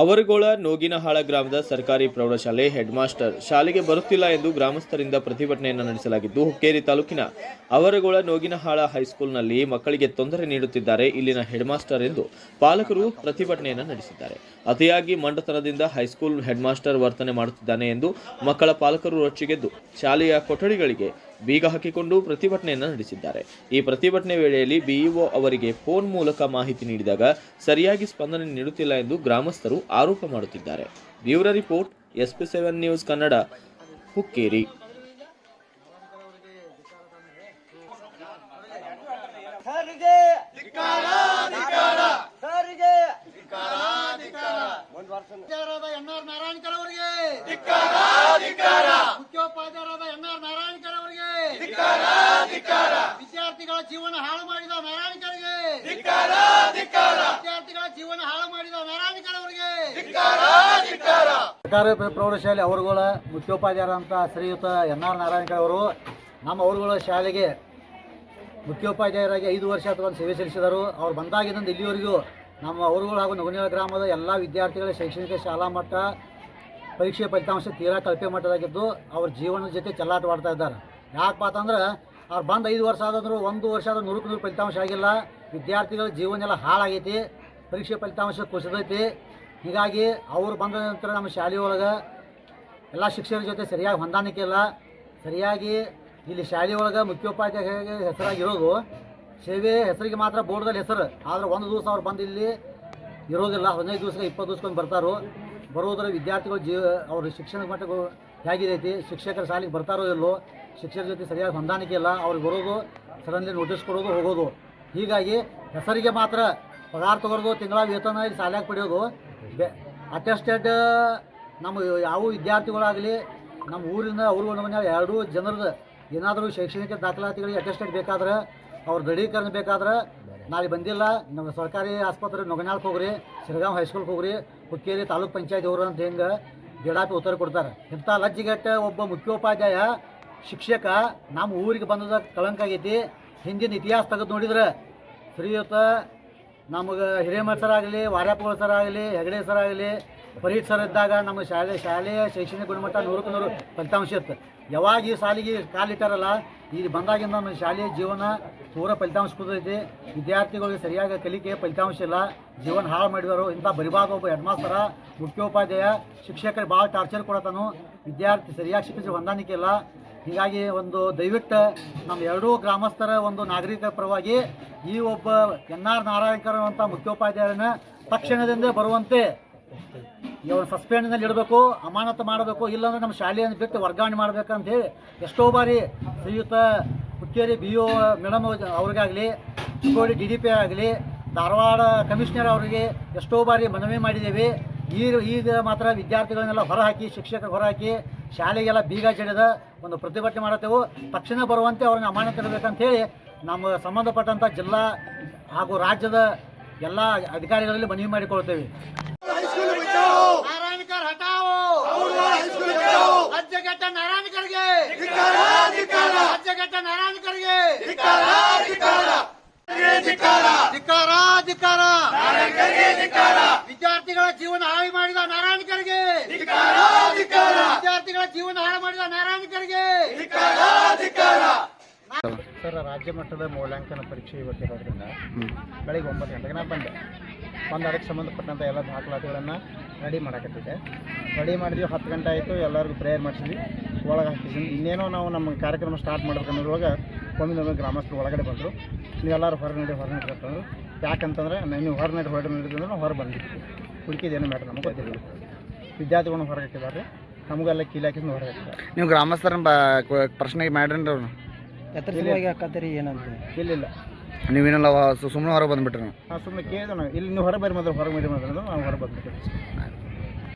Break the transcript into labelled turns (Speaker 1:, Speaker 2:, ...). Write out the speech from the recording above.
Speaker 1: ಅವರಗೋಳ ನೋಗಿನಹಾಳ ಗ್ರಾಮದ ಸರ್ಕಾರಿ ಪ್ರೌಢಶಾಲೆ ಹೆಡ್ ಮಾಸ್ಟರ್ ಶಾಲೆಗೆ ಬರುತ್ತಿಲ್ಲ ಎಂದು ಗ್ರಾಮಸ್ಥರಿಂದ ಪ್ರತಿಭಟನೆಯನ್ನು ನಡೆಸಲಾಗಿದ್ದು, ಹುಕ್ಕೇರಿ ತಾಲೂಕಿನ ಅವರಗೋಳ ನೋಗಿನಹಾಳ ಹೈಸ್ಕೂಲ್ನಲ್ಲಿ ಮಕ್ಕಳಿಗೆ ತೊಂದರೆ ನೀಡುತ್ತಿದ್ದಾರೆ ಇಲ್ಲಿನ ಹೆಡ್ ಮಾಸ್ಟರ್ ಎಂದು ಪಾಲಕರು ಪ್ರತಿಭಟನೆಯನ್ನು ನಡೆಸಿದ್ದಾರೆ. ಅತಿಯಾಗಿ ಮಂಡತನದಿಂದ ಹೈಸ್ಕೂಲ್ ಹೆಡ್ ಮಾಸ್ಟರ್ ವರ್ತನೆ ಮಾಡುತ್ತಿದ್ದಾನೆ ಎಂದು ಮಕ್ಕಳ ಪಾಲಕರು ರೊಚ್ಚಿಗೆದ್ದು ಶಾಲೆಯ ಕೊಠಡಿಗಳಿಗೆ ಬೀಗ ಹಾಕಿಕೊಂಡು ಪ್ರತಿಭಟನೆಯನ್ನು ನಡೆಸಿದ್ದಾರೆ. ಈ ಪ್ರತಿಭಟನೆ ವೇಳೆಯಲ್ಲಿ ಬಿಇಒ ಅವರಿಗೆ ಫೋನ್ ಮೂಲಕ ಮಾಹಿತಿ ನೀಡಿದಾಗ ಸರಿಯಾಗಿ ಸ್ಪಂದನೆ ನೀಡುತ್ತಿಲ್ಲ ಎಂದು ಗ್ರಾಮಸ್ಥರು ಆರೋಪ ಮಾಡುತ್ತಿದ್ದಾರೆ. Bureau report SP7 news Kannada, Hukkeri.
Speaker 2: ವಿದ್ಯಾರ್ಥಿಗಳ ಜೀವನ ಹಾಳು ಮಾಡಿದ ನಾರಾಯಣಕರಿಗೆ, ವಿದ್ಯಾರ್ಥಿಗಳ ಜೀವನ ಹಾಳು ಮಾಡಿದ ನಾರಾಯಣಕರವರಿಗೆ ಸರ್ಕಾರಿ ಪ್ರೌಢಶಾಲೆ ಅವರುಗಳ ಮುಖ್ಯೋಪಾಧ್ಯಾಯರಂತ ಶ್ರೀಯುತ NR ನಾರಾಯಣಕರ್ ಅವರು ನಮ್ಮ ಅವರುಗಳ ಶಾಲೆಗೆ ಮುಖ್ಯೋಪಾಧ್ಯಾಯರಾಗಿ 5 ವರ್ಷ ಅಥವಾ ಸೇವೆ ಸಲ್ಲಿಸಿದರು. ಅವ್ರು ಬಂದಾಗಿದ್ದರಿಂದ ಇಲ್ಲಿವರೆಗೂ ನಮ್ಮ ಅವರುಗಳು ಹಾಗೂ ನಗುನಿಯಾಳ ಗ್ರಾಮದ ಎಲ್ಲ ವಿದ್ಯಾರ್ಥಿಗಳ ಶೈಕ್ಷಣಿಕ ಶಾಲಾ ಮಟ್ಟ ಪರೀಕ್ಷೆ ಫಲಿತಾಂಶ ತೀರಾ ಕಳಪೆ ಮಟ್ಟದಾಗಿದ್ದು ಅವ್ರ ಜೀವನದ ಜೊತೆ ಚೆಲ್ಲಾಟವಾಡ್ತಾ ಇದ್ದಾರೆ. ಯಾಕಪ್ಪ ಅಂತಂದ್ರೆ ಅವ್ರು ಬಂದು 5 ವರ್ಷ ಆದರೂ 1 ವರ್ಷ ಆದರೂ 100% ಫಲಿತಾಂಶ ಆಗಿಲ್ಲ. ವಿದ್ಯಾರ್ಥಿಗಳ ಜೀವನ ಎಲ್ಲ ಹಾಳಾಗೈತಿ, ಪರೀಕ್ಷೆ ಫಲಿತಾಂಶ ಕುಸಿದೈತಿ. ಹೀಗಾಗಿ ಅವರು ಬಂದ ನಂತರ ನಮ್ಮ ಶಾಲೆಯೊಳಗೆ ಎಲ್ಲ ಶಿಕ್ಷಕರ ಜೊತೆ ಸರಿಯಾಗಿ ಹೊಂದಾಣಿಕೆ ಇಲ್ಲ. ಸರಿಯಾಗಿ ಇಲ್ಲಿ ಶಾಲೆಯೊಳಗೆ ಮುಖ್ಯೋಪಾಧ್ಯಾಯ ಹೆಸರಾಗಿರೋದು ಸೇವೆ ಹೆಸರಿಗೆ ಮಾತ್ರ ಬೋರ್ಡ್ದಲ್ಲಿ ಹೆಸರು, ಆದರೆ ಒಂದು ದಿವಸ ಅವ್ರು ಬಂದು ಇಲ್ಲಿ ಇರೋದಿಲ್ಲ. 15 ದಿವಸಕ್ಕೆ 20 ದಿವಸಕ್ಕೆ ಬರ್ತಾರೋ. ಬರೋದ್ರ ವಿದ್ಯಾರ್ಥಿಗಳು ಅವ್ರ ಶಿಕ್ಷಣ ಮಟ್ಟಗಳು ಹೇಗಿದೈತಿ, ಶಿಕ್ಷಕರ ಶಾಲೆಗೆ ಬರ್ತಾರೋ ಇಲ್ಲೋ, ಶಿಕ್ಷಕರ ಜೊತೆ ಸರಿಯಾಗಿ ಹೊಂದಾಣಿಕೆ ಇಲ್ಲ. ಅವ್ರಿಗೆ ಬರೋದು ಸಡನ್ಲಿ ನೋಟಿಸ್ ಕೊಡೋದು ಹೋಗೋದು. ಹೀಗಾಗಿ ಹೆಸರಿಗೆ ಮಾತ್ರ ಪಗಾರ ತಗೊಳ್ಳೋದು, ತಿಂಗಳ ವೇತನ ಇಲ್ಲಿ ಶಾಲೆಯಾಗಿ ಪಡೆಯೋದು. ಅಟೆಸ್ಟೆಡ್ ನಮ್ಮ ಯಾವ ವಿದ್ಯಾರ್ಥಿಗಳಾಗಲಿ ನಮ್ಮ ಊರಿನ ಅವ್ರ ಮನೆಯಾಗ 2 ಜನರದ ಏನಾದರೂ ಶೈಕ್ಷಣಿಕ ದಾಖಲಾತಿಗಳಿಗೆ ಅಟೆಸ್ಟೆಡ್ ಬೇಕಾದ್ರೆ, ಅವ್ರ ದೃಢೀಕರಣ ಬೇಕಾದ್ರೆ ನಾಳೆ ಬಂದಿಲ್ಲ ನಮ್ಮ ಸರ್ಕಾರಿ ಆಸ್ಪತ್ರೆ ನೊಗನಾಳಕ್ಕೆ ಹೋಗ್ರಿ, ಶಿರಗಾಂವ್ ಹೈಸ್ಕೂಲ್ಗೆ ಹೋಗ್ರಿ, ಹುಕ್ಕೇರಿ ತಾಲೂಕ್ ಪಂಚಾಯತ್ ಅವರು ಅಂತ ಹೆಂಗೆ ಬೇಡಾಪಿ ಉತ್ತರ ಕೊಡ್ತಾರೆ. ಇಂಥ ಲಜ್ಜಿಗೆಟ್ಟ ಒಬ್ಬ ಮುಖ್ಯೋಪಾಧ್ಯಾಯ ಶಿಕ್ಷಕ ನಮ್ಮ ಊರಿಗೆ ಬಂದದ ಕಳಂಕ ಆಗೈತಿ. ಹಿಂದಿನ ಇತಿಹಾಸ ತೆಗೆದು ನೋಡಿದ್ರೆ ಶ್ರೀಯುತ ನಮಗೆ ಹಿರೇಮಠ ಸರ್ ಆಗಲಿ, ವಾರ್ಯಾಪಗಳ ಸರ್ ಆಗಲಿ, ಹೆಗಡೆ ಸರ್ ಆಗಲಿ, ಪರೀಟ್ ಸರ್ ಇದ್ದಾಗ ನಮ್ಮ ಶಾಲೆಯ ಶೈಕ್ಷಣಿಕ ಗುಣಮಟ್ಟ 100ಕ್ಕೆ 100 ಫಲಿತಾಂಶ ಇತ್ತು. ಯಾವಾಗ ಈ ಶಾಲೆಗೆ ಕಾಲಿಟ್ಟಾರಲ್ಲ, ಇಲ್ಲಿ ಬಂದಾಗಿಂದ ನಮ್ಮ ಶಾಲೆಯ ಜೀವನ ಪೂರ ಫಲಿತಾಂಶ ಕುದೈತಿ. ವಿದ್ಯಾರ್ಥಿಗಳಿಗೆ ಸರಿಯಾಗಿ ಕಲಿಕೆ ಫಲಿತಾಂಶ ಇಲ್ಲ, ಜೀವನ ಹಾಳು ಮಾಡಿದರು. ಇಂಥ ಬರಿಬಾದ ಒಬ್ಬ ಹೆಡ್ ಮಾಸ್ತರ ಮುಖ್ಯೋಪಾಧ್ಯಾಯ ಶಿಕ್ಷಕರು ಭಾಳ ಟಾರ್ಚರ್ ಕೊಡತಾನು. ವಿದ್ಯಾರ್ಥಿ ಸರಿಯಾಗಿ ಶಿಕ್ಷಕರು ಹೊಂದಾಣಿಕೆ ಇಲ್ಲ. ಹೀಗಾಗಿ ಒಂದು ದಯವಿಟ್ಟು ನಮ್ಮ 2 ಗ್ರಾಮಸ್ಥರ ಒಂದು ನಾಗರಿಕರ ಪರವಾಗಿ ಈ ಒಬ್ಬ NR ನಾರಾಯಣಕರ್ ಅಂತ ಮುಖ್ಯೋಪಾಧ್ಯಾಯರನ್ನ ತಕ್ಷಣದಿಂದ ಬರುವಂತೆ ಇವರು ಸಸ್ಪೆಂಡ್ನಲ್ಲಿ ಇಡಬೇಕು, ಅಮಾನತು ಮಾಡಬೇಕು. ಇಲ್ಲಾಂದ್ರೆ ನಮ್ಮ ಶಾಲೆಯನ್ನು ಬಿಟ್ಟು ವರ್ಗಾವಣೆ ಮಾಡಬೇಕಂತ ಹೇಳಿ ಎಷ್ಟೋ ಬಾರಿ ಶ್ರೀಯುತ ಹುಕ್ಕೇರಿ BO ಮೇಡಮ್ ಅವ್ರಿಗಾಗಲಿ, ಚಿಕ್ಕೋಡಿ DDP ಆಗಲಿ, ಧಾರವಾಡ ಕಮಿಷನರ್ ಅವರಿಗೆ ಎಷ್ಟೋ ಬಾರಿ ಮನವಿ ಮಾಡಿದ್ದೇವೆ. ಈಗ ಮಾತ್ರ ವಿದ್ಯಾರ್ಥಿಗಳನ್ನೆಲ್ಲ ಹೊರಹಾಕಿ, ಶಿಕ್ಷಕರು ಹೊರಹಾಕಿ ಶಾಲೆಗೆಲ್ಲ ಬೀಗ ಜಡಿದ ಒಂದು ಪ್ರತಿಭಟನೆ ಮಾಡುತ್ತೇವೆ. ತಕ್ಷಣ ಬರುವಂತೆ ಅವ್ರನ್ನ ಅಮಾನತು ಇಡಬೇಕಂತ ಹೇಳಿ ನಮ್ಮ ಸಂಬಂಧಪಟ್ಟಂಥ ಜಿಲ್ಲಾ ಹಾಗೂ ರಾಜ್ಯದ ಎಲ್ಲ ಅಧಿಕಾರಿಗಳಲ್ಲಿ ಮನವಿ ಮಾಡಿಕೊಳ್ತೇವೆ. ನಾರಾಯಣಕರ್ ಹಟಾವೋ, ರಾಜ್ಯಘಟ್ಟ ನಾರಾಯಣಕರ್ಗೆ, ರಾಜ್ಯಘಟ್ಟ ನಾರಾಯಣಕರ್ಗೆ ಧಿಕ್ಕಾರ, ವಿದ್ಯಾರ್ಥಿಗಳ ಜೀವನ ಹಾಳು ಮಾಡಿದ ನಾರಾಯಣಕರ್ಗೆ, ವಿದ್ಯಾರ್ಥಿಗಳ ಜೀವನ ಹಾಳು ಮಾಡಿದ ನಾರಾಯಣಕರ್ಗೆ. ಸರ್, ರಾಜ್ಯ ಮಟ್ಟದ ಮೌಲ್ಯಾಂಕನ ಪರೀಕ್ಷೆ ಇವತ್ತಿರೋದ್ರಿಂದ ಬೆಳಿಗ್ಗೆ 9 ಗಂಟೆಗೆ ನಾನು ಬಂದೆ. ಅದಕ್ಕೆ ಸಂಬಂಧಪಟ್ಟಂಥ ಎಲ್ಲ ದಾಖಲಾತಿಗಳನ್ನು ರೆಡಿ ಮಾಡಕತ್ತಿದ್ದೆ. ರೆಡಿ ಮಾಡಿದ್ವಿ. 10 ಗಂಟೆ ಆಯಿತು. ಎಲ್ಲರಿಗೂ ಪ್ರೇಯರ್ ಮಾಡಿಸಿದ್ವಿ, ಒಳಗೆ ಹಾಕಿದ್ವಿ. ಇನ್ನೇನೋ ನಾವು ನಮ್ಮ ಕಾರ್ಯಕ್ರಮ ಸ್ಟಾರ್ಟ್ ಮಾಡ್ಬೇಕನ್ನೋದ್ರೊಳಗೆ ಒಮ್ಮೆ ಗ್ರಾಮಸ್ಥರು ಒಳಗಡೆ ಬಂದರು. ನೀವೆಲ್ಲರೂ ಹೊರ ನಡೀತಂದ್ರು. ಯಾಕಂತಂದ್ರೆ ನೀವು ಹೊರ ನಡೀತಂದ್ರೆ ನಾವು ಹೊರ ಬಂದಿದ್ವಿ. ಹುಡುಕಿದೇನು ಮ್ಯಾಟ್ರ್ ನಮಗೆ ಗೊತ್ತಿರಲಿಲ್ಲ. ವಿದ್ಯಾರ್ಥಿಗಳನ್ನ ಹೊರಗೆ ಹಾಕಿದ್ದಾರೆ, ನಮಗೆಲ್ಲ ಕೀಲಿ ಹಾಕಿದ್ದು ಹೊರಗೆ ಹಾಕಿದ್ದಾರೆ.
Speaker 3: ನೀವು ಗ್ರಾಮಸ್ಥರ ಪ್ರಶ್ನೆ ಮಾಡ್ರಿ ಅವ್ರು
Speaker 2: ಹಾಕತ್ತೀರಿ ಏನಂತ ಇಲ್ಲಿಲ್ಲ.
Speaker 3: ನೀವೇನೆಲ್ಲ ಸುಮ್ಮನೆ ಹೊರಗೆ ಬಂದುಬಿಟ್ರಿ?
Speaker 2: ಹಾಂ, ಸುಮ್ಮನೆ ಕೇಳಿದೆ ನಾವು. ಇಲ್ಲಿ ನೀವು ಹೊರ ಬರ್ರಿ ಮೊದಲು, ಹೊರಗೆ ಮಾಡಿ ನಾವು ಹೊರ ಬಂದ್ಬಿಟ್ಟು